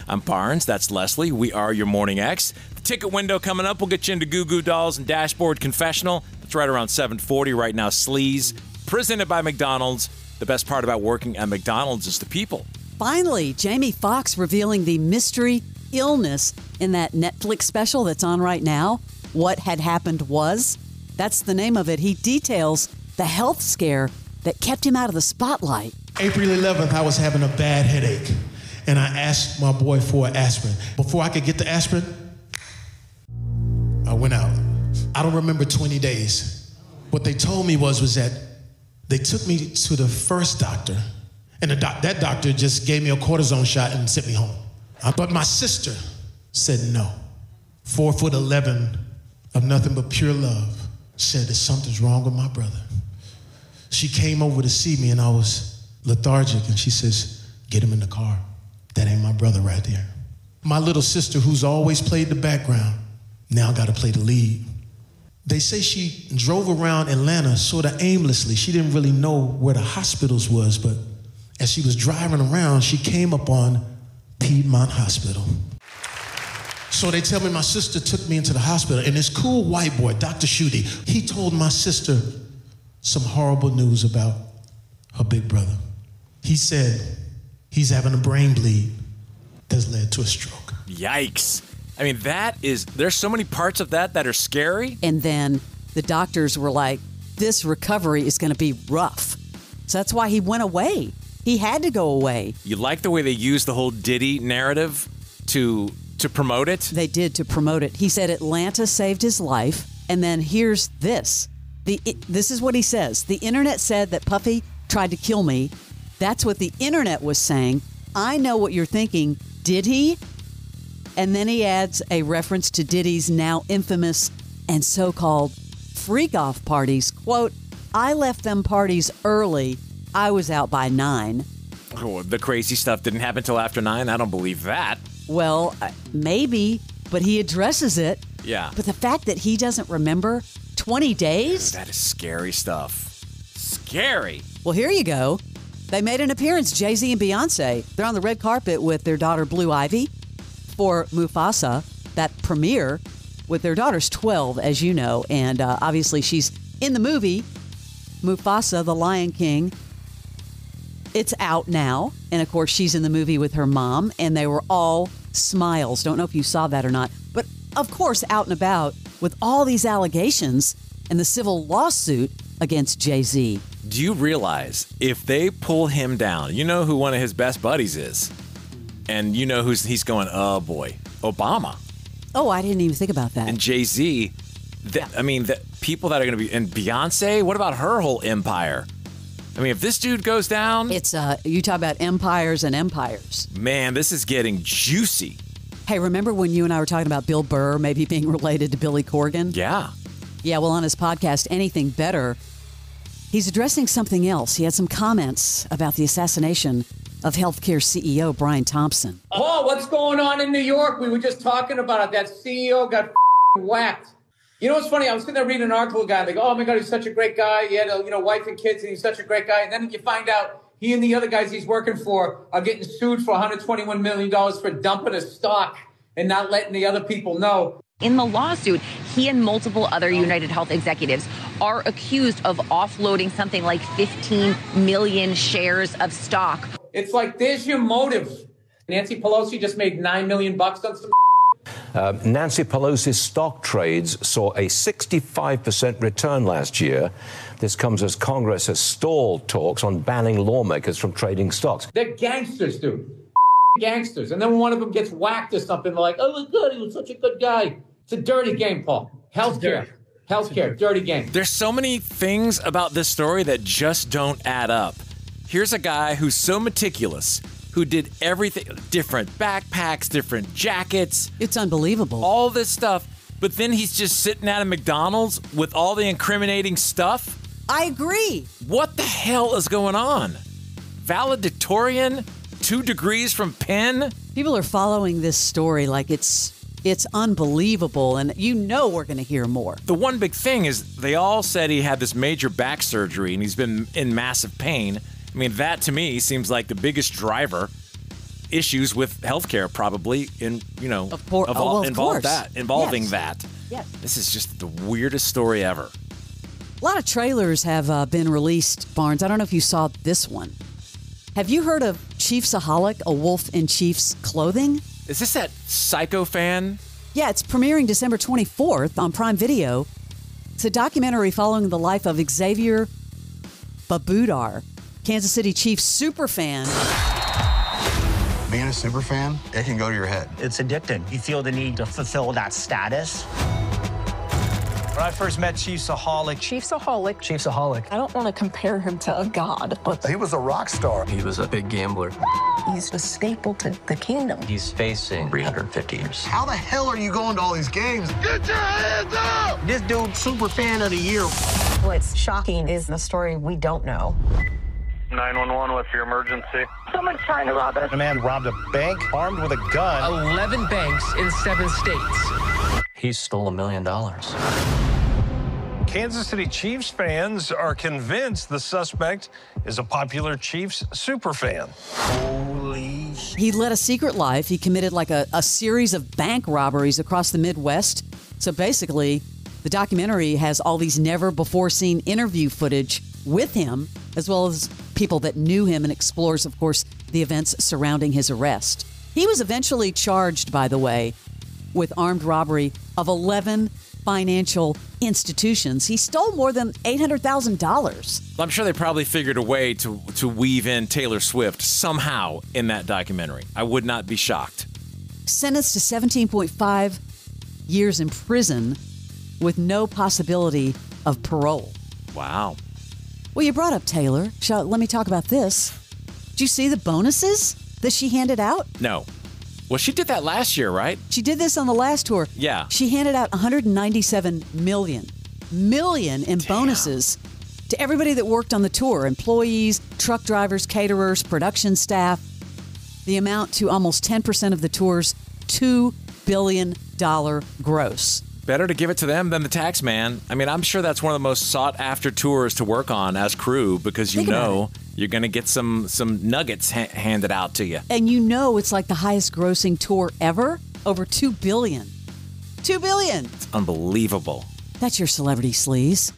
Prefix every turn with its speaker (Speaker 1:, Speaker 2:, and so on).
Speaker 1: I'm Barnes. That's Leslie. We are your Morning X. The ticket window coming up. We'll get you into Goo Goo Dolls and Dashboard Confessional. It's right around 7:40 right now. Sleaze, presented by McDonald's. The best part about working at McDonald's is the people.
Speaker 2: Finally, Jamie Foxx revealing the mystery illness in that Netflix special that's on right now. What Had Happened Was. That's the name of it. He details the health scare that kept him out of the spotlight.
Speaker 3: April 11th, I was having a bad headache, and I asked my boy for an aspirin. Before I could get the aspirin, I went out. I don't remember 20 days. What they told me was that they took me to the first doctor, and that doctor just gave me a cortisone shot and sent me home. But my sister said no. 4'11" of nothing but pure love said that something's wrong with my brother. She came over to see me, and I was lethargic, and she says, get him in the car. That ain't my brother right there. My little sister, who's always played the background, now got to play the lead. They say she drove around Atlanta sort of aimlessly. She didn't really know where the hospitals was, but as she was driving around, she came upon Piedmont Hospital. So they tell me my sister took me into the hospital, and this cool white boy, Dr. Schutte, he told my sister some horrible news about her big brother. He said he's having a brain bleed that's led to a stroke.
Speaker 1: Yikes. I mean, there's so many parts of that are scary.
Speaker 2: And then the doctors were like, this recovery is going to be rough. So that's why he went away. He had to go away.
Speaker 1: You like the way they used the whole Diddy narrative to promote it?
Speaker 2: They did, to promote it. He said Atlanta saved his life. And then here's this. This is what he says. The internet said that Puffy tried to kill me. That's what the internet was saying. I know what you're thinking. Did he? And then he adds a reference to Diddy's now infamous and so-called freak-off parties. Quote, I left them parties early. I was out by 9.
Speaker 1: Oh, the crazy stuff didn't happen till after 9? I don't believe that.
Speaker 2: Well, maybe, but he addresses it.
Speaker 1: Yeah.
Speaker 2: But the fact that he doesn't remember 20 days?
Speaker 1: That is scary stuff. Scary.
Speaker 2: Well, here you go. They made an appearance, Jay-Z and Beyonce. They're on the red carpet with their daughter, Blue Ivy, for Mufasa, that premiere with their daughter's 12, as you know. And obviously she's in the movie, Mufasa, the Lion King. It's out now. And, of course, she's in the movie with her mom. And they were all smiles. Don't know if you saw that or not. But, of course, out and about with all these allegations and the civil lawsuit against Jay-Z.
Speaker 1: Do you realize if they pull him down, you know who one of his best buddies is? And you know he's going, oh, boy, Obama.
Speaker 2: Oh, I didn't even think about that.
Speaker 1: And Jay-Z, I mean, the people that are going to be, and Beyonce, what about her whole empire? I mean, if this dude goes down.
Speaker 2: It's, you talk about empires and empires.
Speaker 1: Man, this is getting juicy.
Speaker 2: Hey, remember when you and I were talking about Bill Burr maybe being related to Billy Corgan?
Speaker 1: Yeah.
Speaker 2: Yeah, well, on his podcast, Anything Better, he's addressing something else. He had some comments about the assassination of healthcare CEO Brian Thompson.
Speaker 4: Paul, what's going on in New York? We were just talking about it. That CEO got whacked. You know what's funny? I was sitting there reading an article, a guy, and they go, oh my God, he's such a great guy. He had a wife and kids, and he's such a great guy. And then you find out he and the other guys he's working for are getting sued for $121 million for dumping a stock and not letting the other people know.
Speaker 5: In the lawsuit, he and multiple other United Health executives are accused of offloading something like 15 million shares of stock.
Speaker 4: It's like, there's your motive. Nancy Pelosi just made $9 million on some.
Speaker 6: Nancy Pelosi's stock trades saw a 65% return last year. This comes as Congress has stalled talks on banning lawmakers from trading stocks.
Speaker 4: They're gangsters, dude. Gangsters. And then when one of them gets whacked or something, they're like, oh my God, he was such a good guy. It's a dirty game, Paul. Healthcare, dirty game.
Speaker 1: There's so many things about this story that just don't add up. Here's a guy who's so meticulous, who did everything, different backpacks, different jackets.
Speaker 2: It's unbelievable.
Speaker 1: All this stuff. But then he's just sitting at a McDonald's with all the incriminating stuff.
Speaker 2: I agree.
Speaker 1: What the hell is going on? Valedictorian? 2 degrees from Penn?
Speaker 2: People are following this story like it's unbelievable, and you know we're going to hear more.
Speaker 1: The one big thing is they all said he had this major back surgery and he's been in massive pain. I mean, that to me seems like the biggest driver issues with healthcare probably
Speaker 2: Of course.
Speaker 1: involving
Speaker 2: Yes.
Speaker 1: that.
Speaker 2: Yes.
Speaker 1: This is just the weirdest story ever.
Speaker 2: A lot of trailers have been released, Barnes. I don't know if you saw this one. Have you heard of Chiefsaholic, a wolf in Chiefs clothing?
Speaker 1: Is this that Psycho fan?
Speaker 2: Yeah, it's premiering December 24th on Prime Video. It's a documentary following the life of Xavier Babudar, Kansas City Chiefs superfan.
Speaker 7: Being a super fan, it can go to your head.
Speaker 8: It's addicting. You feel the need to fulfill that status.
Speaker 9: When I first met Chiefsaholic.
Speaker 10: Chiefsaholic. I don't want to compare him to a god, but
Speaker 7: He was a rock star.
Speaker 9: He was a big gambler.
Speaker 10: he's a staple to the kingdom.
Speaker 8: He's facing 350 years.
Speaker 7: How the hell are you going to all these games? Get your hands up!
Speaker 8: This dude, super fan of the year.
Speaker 10: What's shocking is the story we don't know.
Speaker 11: 911, what's your emergency?
Speaker 10: Someone's trying to rob us.
Speaker 9: A man robbed a bank armed with a gun.
Speaker 12: 11 banks in 7 states.
Speaker 8: He stole $1 million.
Speaker 9: Kansas City Chiefs fans are convinced the suspect is a popular Chiefs superfan.
Speaker 7: Holy
Speaker 2: He led a secret life. He committed like a series of bank robberies across the Midwest. So basically, the documentary has all these never-before-seen interview footage with him, as well as people that knew him, and explores, of course, the events surrounding his arrest. He was eventually charged, by the way, with armed robbery of 11 financial institutions. He stole more than $800,000.
Speaker 1: I'm sure they probably figured a way to weave in Taylor Swift somehow in that documentary. I would not be shocked.
Speaker 2: Sentenced to 17.5 years in prison with no possibility of parole.
Speaker 1: Wow.
Speaker 2: Well, you brought up Taylor. Let me talk about this. Did you see the bonuses that she handed out?
Speaker 1: No. Well, she did that last year, right?
Speaker 2: She did this on the last tour.
Speaker 1: Yeah.
Speaker 2: She handed out $197 million in bonuses to everybody that worked on the tour, employees, truck drivers, caterers, production staff. The amount to almost 10% of the tour's $2 billion gross.
Speaker 1: Better to give it to them than the tax man. I mean, I'm sure that's one of the most sought-after tours to work on as crew because you know you're going to get some nuggets handed out to you.
Speaker 2: And you know it's like the highest grossing tour ever, over $2 billion. $2 billion!
Speaker 1: It's unbelievable.
Speaker 2: That's your Celebrity Sleaze.